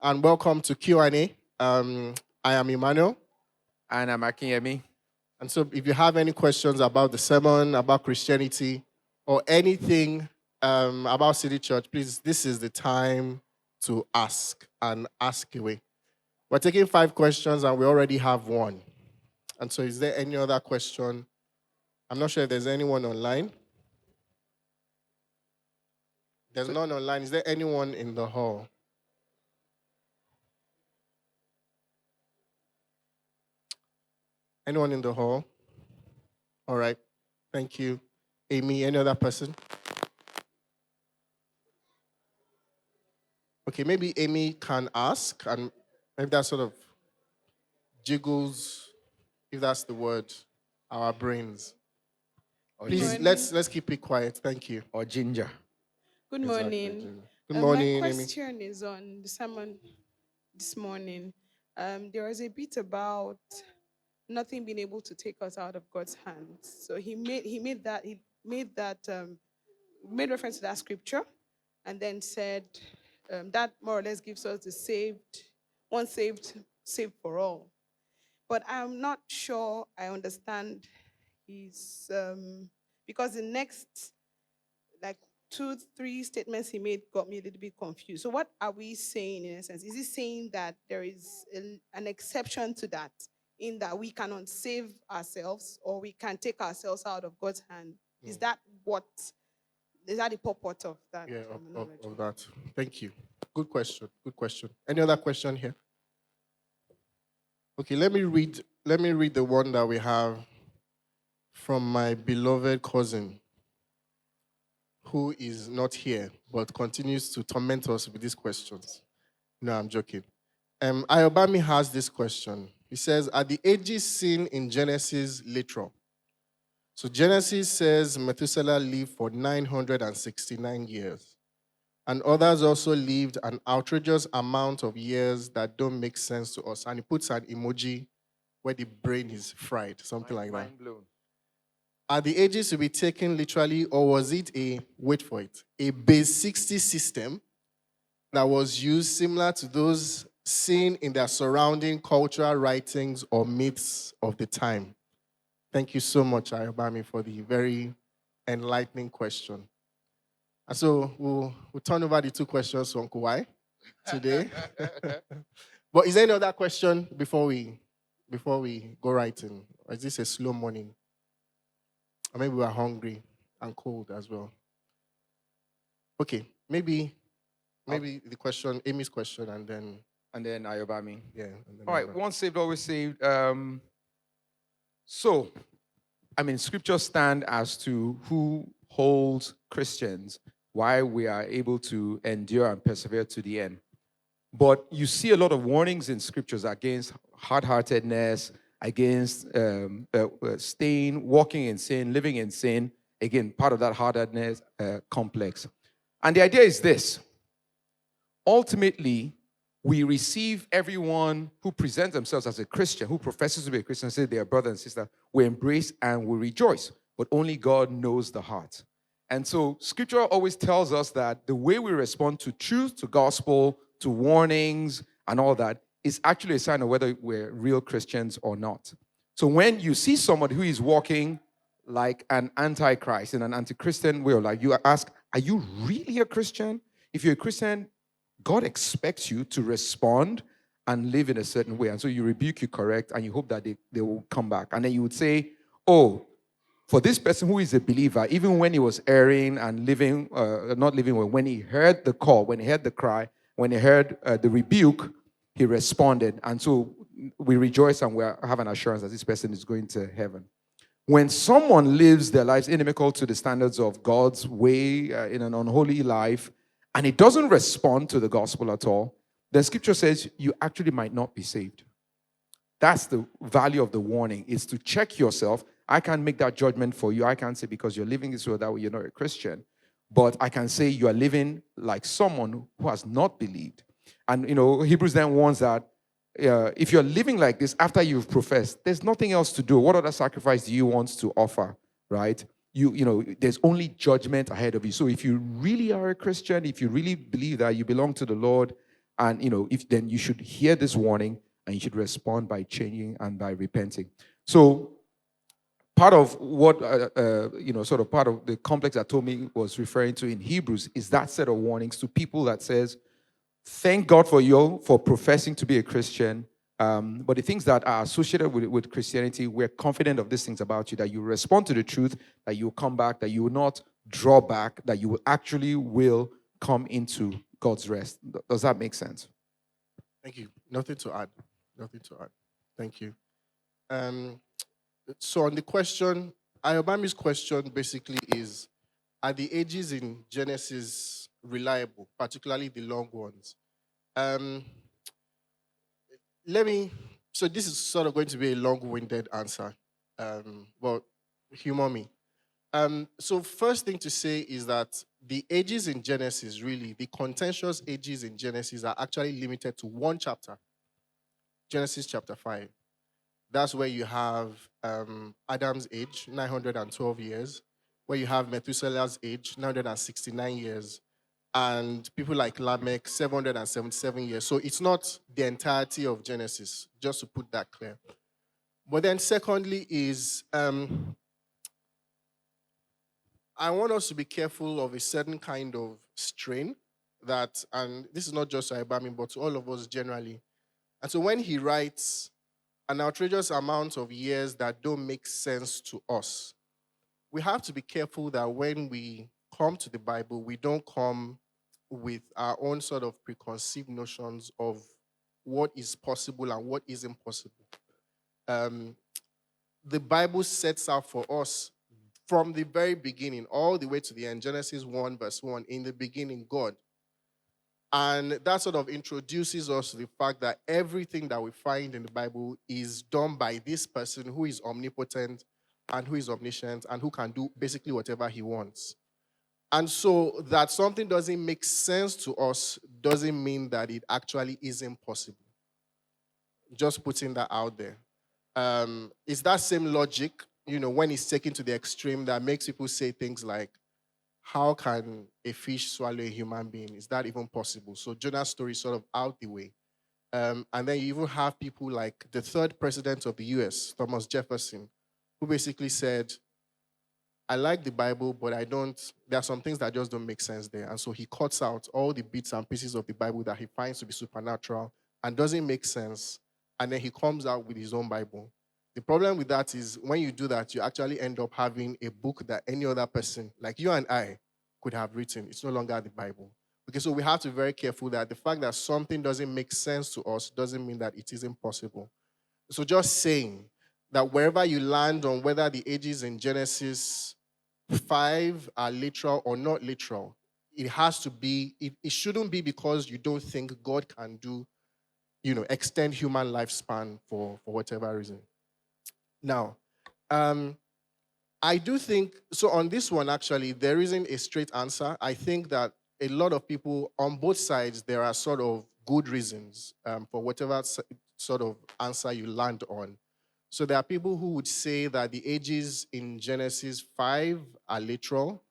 and welcome to Q&A. I am Emmanuel. And I'm Akinyemi. And so if you have any questions about the sermon, about Christianity, or anything about City Church, please, this is the time to ask and ask away. We're taking 5 questions and we already have one. And so is there any other question? I'm not sure if there's anyone online. There's none online. Is there anyone in the hall? Anyone in the hall? All right. Thank you. Amy, any other person? Okay, maybe Amy can ask, and maybe that sort of jiggles, if that's the word, our brains. Please, let's keep it quiet. Thank you. Or ginger. Good morning. Good morning, my Amy. question is on the sermon this morning. There was a bit about nothing being able to take us out of God's hands. So he made reference to that scripture, and then said that more or less gives us the saved for all. But I'm not sure I understand his because the next 2-3 statements he made got me a little bit confused. So what are we saying in essence? Is he saying that there is an exception to that, in that we cannot save ourselves or we can take ourselves out of God's hand? Is that the purport of that? Yeah, of that. Thank you. Good question. Any other question here? Okay, let me read the one that we have from my beloved cousin, who is not here, but continues to torment us with these questions. No, I'm joking. Ayobami has this question. He says, are the ages seen in Genesis literal? So Genesis says Methuselah lived for 969 years. And others also lived an outrageous amount of years that don't make sense to us. And he puts an emoji where the brain is fried, something like that. Mind blown. Are the ages to be taken literally, or was it a base 60 system that was used similar to those seen in their surrounding cultural writings or myths of the time? Thank you so much, Ayobami, for the very enlightening question. And so we'll turn over the 2 questions to Uncle Y today. But is there any other question before we go right in? Or is this a slow morning? Or maybe we're hungry and cold as well. Okay, maybe the question, Amy's question, and then Ayobami. Yeah. All right, once saved, always saved. Scriptures stand as to who holds Christians, why we are able to endure and persevere to the end. But you see a lot of warnings in scriptures against hard-heartedness, against staying, walking in sin, living in sin. Again, part of that hard-heartedness complex. And the idea is this. Ultimately, we receive everyone who presents themselves as a Christian, who professes to be a Christian, say they are brother and sister. We embrace and we rejoice. But only God knows the heart. And so scripture always tells us that the way we respond to truth, to gospel, to warnings, and all that is actually a sign of whether we're real Christians or not. So when you see somebody who is walking like an antichrist in an anti-Christian way, or like you ask, are you really a Christian? If you're a Christian, God expects you to respond and live in a certain way. And so you rebuke, you correct, and you hope that they will come back. And then you would say, oh, for this person who is a believer, even when he was erring and not living well, when he heard the call, when he heard the cry, when he heard the rebuke, he responded. And so we rejoice and we have an assurance that this person is going to heaven. When someone lives their lives inimical to the standards of God's way in an unholy life, and it doesn't respond to the gospel at all, then scripture says you actually might not be saved. That's the value of the warning, is to check yourself. I can't make that judgment for you. I can't say because you're living this way or that way, you're not a Christian. But I can say you are living like someone who has not believed. And, Hebrews then warns that if you're living like this after you've professed, there's nothing else to do. What other sacrifice do you want to offer, right? There's only judgment ahead of you. So if you really are a Christian, if you really believe that you belong to the Lord, And if then you should hear this warning and you should respond by changing and by repenting. So part of what sort of part of the complex that Tommy was referring to in Hebrews is that set of warnings to people that says, thank God for you for professing to be a Christian. But the things that are associated with Christianity, we're confident of these things about you, that you respond to the truth, that you will come back, that you will not draw back, that you will actually will come into God's rest. Does that make sense? Thank you. Nothing to add. Nothing to add. Thank you. So on the question, Ayobami's question basically is, are the ages in Genesis reliable, particularly the long ones? So this is sort of going to be a long-winded answer, but humor me. So first thing to say is that the ages in Genesis, really, the contentious ages in Genesis are actually limited to one chapter, Genesis chapter 5. That's where you have Adam's age, 912 years, where you have Methuselah's age, 969 years, and people like Lamech, 777 years. So it's not the entirety of Genesis, just to put that clear. But then secondly is, I want us to be careful of a certain kind of strain that, and this is not just to Ibami, but to all of us generally. And so when he writes an outrageous amount of years that don't make sense to us, we have to be careful that when we come to the Bible, we don't come with our own sort of preconceived notions of what is possible and what isn't possible. The Bible sets out for us from the very beginning, all the way to the end, Genesis 1, verse 1, in the beginning, God. And that sort of introduces us to the fact that everything that we find in the Bible is done by this person who is omnipotent and who is omniscient and who can do basically whatever he wants. And so that something doesn't make sense to us doesn't mean that it actually isn't possible. Just putting that out there. It's that same logic, when it's taken to the extreme, that makes people say things like, how can a fish swallow a human being? Is that even possible? So Jonah's story is sort of out the way. And then you even have people like the third president of the US, Thomas Jefferson, who basically said, I like the Bible, but there are some things that just don't make sense there. And so he cuts out all the bits and pieces of the Bible that he finds to be supernatural and doesn't make sense. And then he comes out with his own Bible. The problem with that is when you do that, you actually end up having a book that any other person, like you and I, could have written. It's no longer the Bible. Okay, so we have to be very careful that the fact that something doesn't make sense to us doesn't mean that it isn't possible. So just saying that wherever you land on whether the ages in Genesis 5 are literal or not literal, it has to be, it shouldn't be because you don't think God can do, extend human lifespan for whatever reason. Now, I do think, so on this one, actually, there isn't a straight answer. I think that a lot of people on both sides, there are sort of good reasons for whatever sort of answer you land on. So there are people who would say that the ages in Genesis 5 are literal,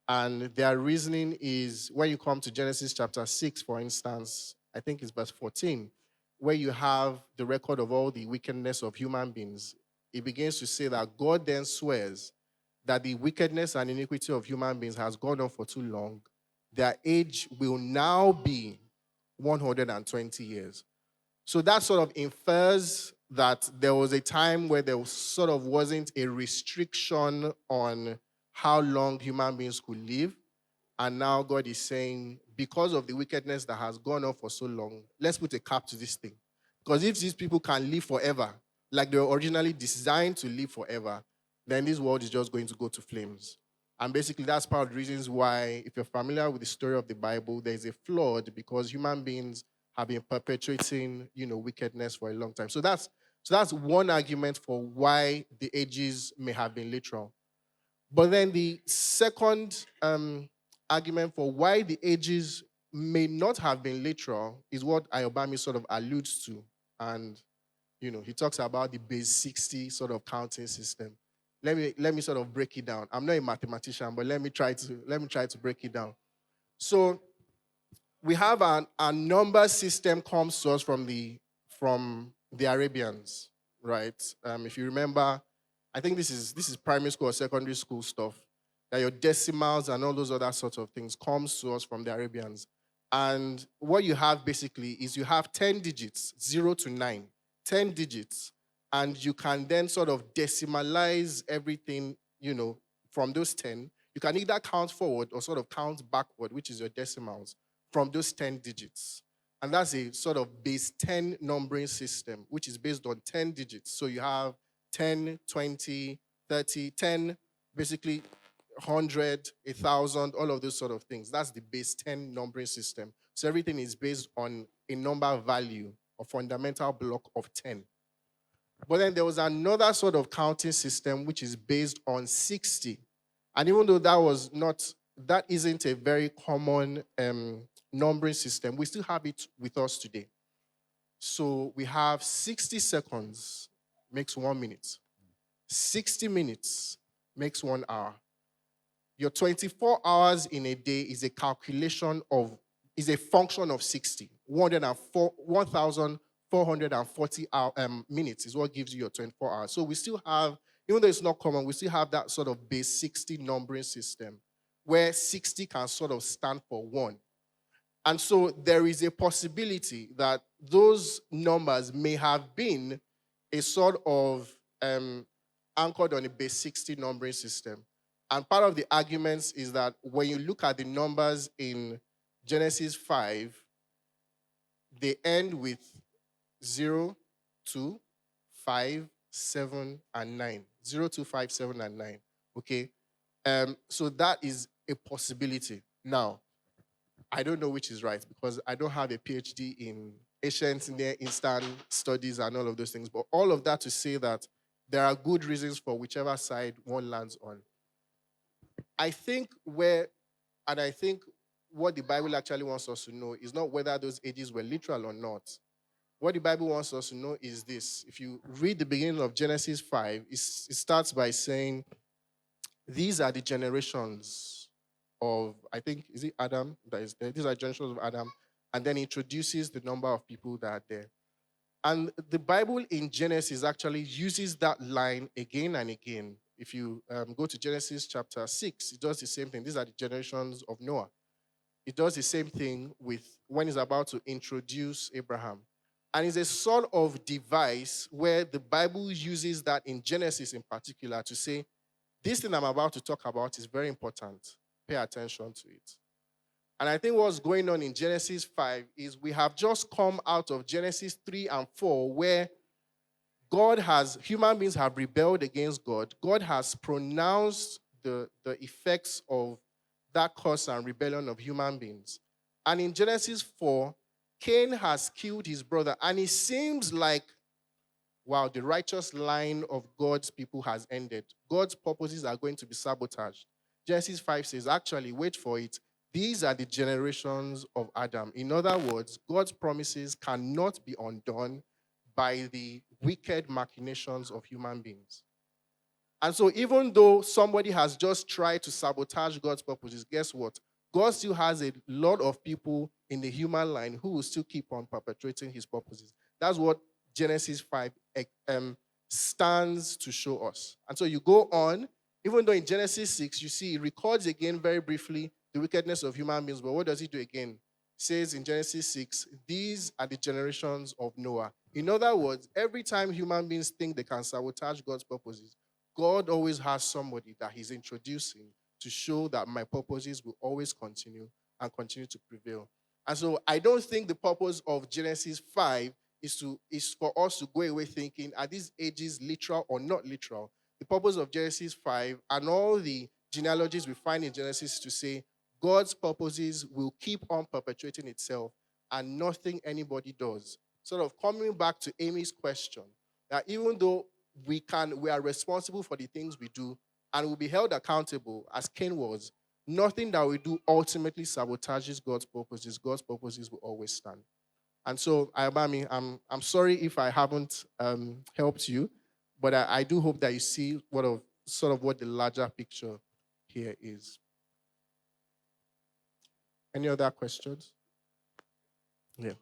and their reasoning is when you come to Genesis chapter 6, for instance, I think it's verse 14, where you have the record of all the wickedness of human beings. It begins to say that God then swears that the wickedness and iniquity of human beings has gone on for too long. Their age will now be 120 years. So that sort of infers that there was a time where there sort of wasn't a restriction on how long human beings could live. And now God is saying, because of the wickedness that has gone on for so long, let's put a cap to this thing. Because if these people can live forever, like they were originally designed to live forever, then this world is just going to go to flames. And basically, that's part of the reasons why, if you're familiar with the story of the Bible, there's a flood because human beings have been perpetrating, wickedness for a long time. So that's one argument for why the ages may have been literal. But then the second argument for why the ages may not have been literal is what Ayobami sort of alludes to. And, he talks about the base 60 sort of counting system. Let me sort of break it down. I'm not a mathematician, but let me try to break it down. So we have a number system comes to us from the Arabians, right? If you remember, I think this is primary school or secondary school stuff. That your decimals and all those other sorts of things comes to us from the Arabians. And what you have basically is you have 10 digits, 0 to 9, 10 digits, and you can then sort of decimalize everything, from those 10. You can either count forward or sort of count backward, which is your decimals, from those 10 digits. And that's a sort of base 10 numbering system, which is based on 10 digits. So you have 10, 20, 30, 10, basically 100, 1,000, all of those sort of things. That's the base 10 numbering system. So everything is based on a number value, a fundamental block of 10. But then there was another sort of counting system which is based on 60. And even though that isn't a very common numbering system, we still have it with us today. So we have 60 seconds makes 1 minute. 60 minutes makes 1 hour. Your 24 hours in a day is a function of 60. 1,440 minutes is what gives you your 24 hours. So we still have, even though it's not common, we still have that sort of base 60 numbering system where 60 can sort of stand for 1. And so there is a possibility that those numbers may have been a sort of anchored on a base 60 numbering system. And part of the arguments is that when you look at the numbers in Genesis 5, they end with 0, 2, 5, 7, and 9. 0, 2, 5, 7, and 9. Okay? So that is a possibility. Now, I don't know which is right because I don't have a PhD in ancient Near Eastern studies and all of those things. But all of that to say that there are good reasons for whichever side one lands on. I think what the Bible actually wants us to know is not whether those ages were literal or not. What the Bible wants us to know is this. If you read the beginning of Genesis 5, it starts by saying, these are the generations of, I think, is it Adam that is there? These are generations of Adam. And then introduces the number of people that are there. And the Bible in Genesis actually uses that line again and again. If you go to Genesis chapter 6, it does the same thing. These are the generations of Noah. It does the same thing with when he's about to introduce Abraham. And it's a sort of device where the Bible uses that in Genesis in particular to say, this thing I'm about to talk about is very important. Pay attention to it. And I think what's going on in Genesis 5 is we have just come out of Genesis 3 and 4 where human beings have rebelled against God. God has pronounced the effects of that curse and rebellion of human beings. And in Genesis 4, Cain has killed his brother. And it seems like, wow, the righteous line of God's people has ended. God's purposes are going to be sabotaged. Genesis 5 says, actually, wait for it. These are the generations of Adam. In other words, God's promises cannot be undone by the wicked machinations of human beings. And so even though somebody has just tried to sabotage God's purposes, guess what? God still has a lot of people in the human line who will still keep on perpetrating his purposes. That's what Genesis 5 stands to show us. And so you go on, even though in Genesis 6, you see, it records again very briefly the wickedness of human beings. But what does he do again? It says in Genesis 6, these are the generations of Noah. In other words, every time human beings think they can sabotage God's purposes, God always has somebody that he's introducing to show that my purposes will always continue and continue to prevail. And so I don't think the purpose of Genesis 5 is for us to go away thinking, are these ages literal or not literal? The purpose of Genesis 5 and all the genealogies we find in Genesis to say God's purposes will keep on perpetuating itself and nothing anybody does. Sort of coming back to Amy's question, that even though we are responsible for the things we do and will be held accountable as Cain was, nothing that we do ultimately sabotages God's purposes. God's purposes will always stand. And so, Ayabami, I'm sorry if I haven't helped you, but I do hope that you see what the larger picture here is. Any other questions? Yeah.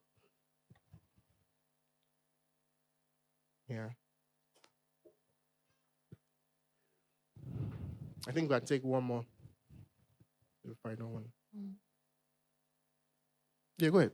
Yeah. I think we'll take one more. The final one. Yeah, go ahead.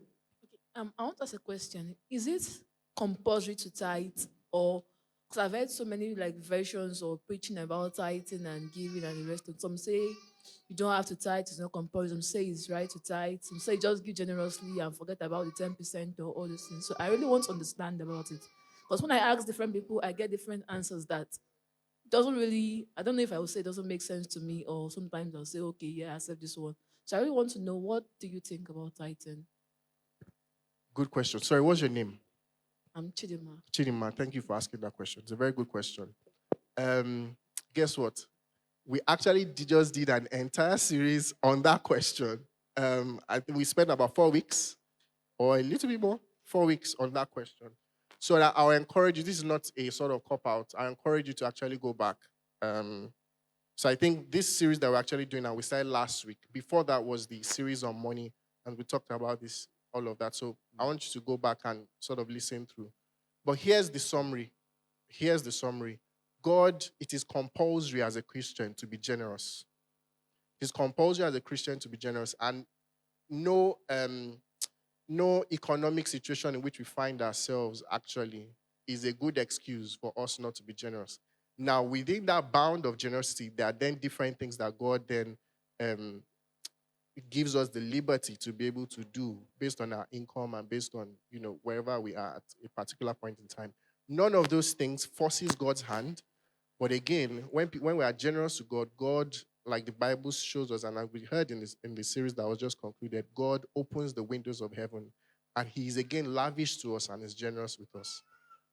I want to ask a question. Is it compulsory to tithe, or because I've heard so many like versions or preaching about tithing and giving and the rest of some say you don't have to tithe, it's not compulsory. Some say it's right to tithe. Some say just give generously and forget about the 10% or all these things. So I really want to understand about it. Because when I ask different people, I get different answers that doesn't really, I don't know if I would say it doesn't make sense to me, or sometimes I'll say, okay, yeah, I accept this one. So I really want to know, what do you think about tithing? Good question. Sorry, what's your name? I'm Chidima. Chidima, thank you for asking that question. It's a very good question. Guess what? We actually just did an entire series on that question. I think we spent about 4 weeks or a little bit more, 4 weeks on that question. So that I'll encourage you, this is not a sort of cop out. I encourage you to actually go back. So I think this series that we're actually doing, and we started last week. Before that was the series on money, and we talked about this, all of that. So I want you to go back and sort of listen through. But here's the summary. Here's the summary. God, it is compulsory as a Christian to be generous. It's compulsory as a Christian to be generous, and no economic situation in which we find ourselves actually is a good excuse for us not to be generous. Now, within that bound of generosity, there are then different things that God then gives us the liberty to be able to do based on our income and based on, wherever we are at a particular point in time. None of those things forces God's hand. But again, when we are generous to God, God, like the Bible shows us, and as we heard in the series that was just concluded, God opens the windows of heaven, and He is again lavish to us and is generous with us.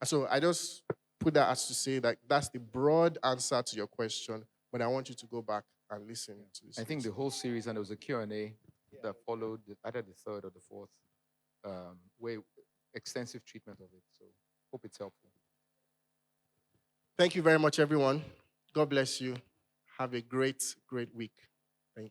And so I just put that as to say that that's the broad answer to your question, but I want you to go back and listen to this. I think the whole series, and there was a Q&A that followed either the third or the fourth, way extensive treatment of it. So hope it's helpful. Thank you very much, everyone. God bless you. Have a great, great week.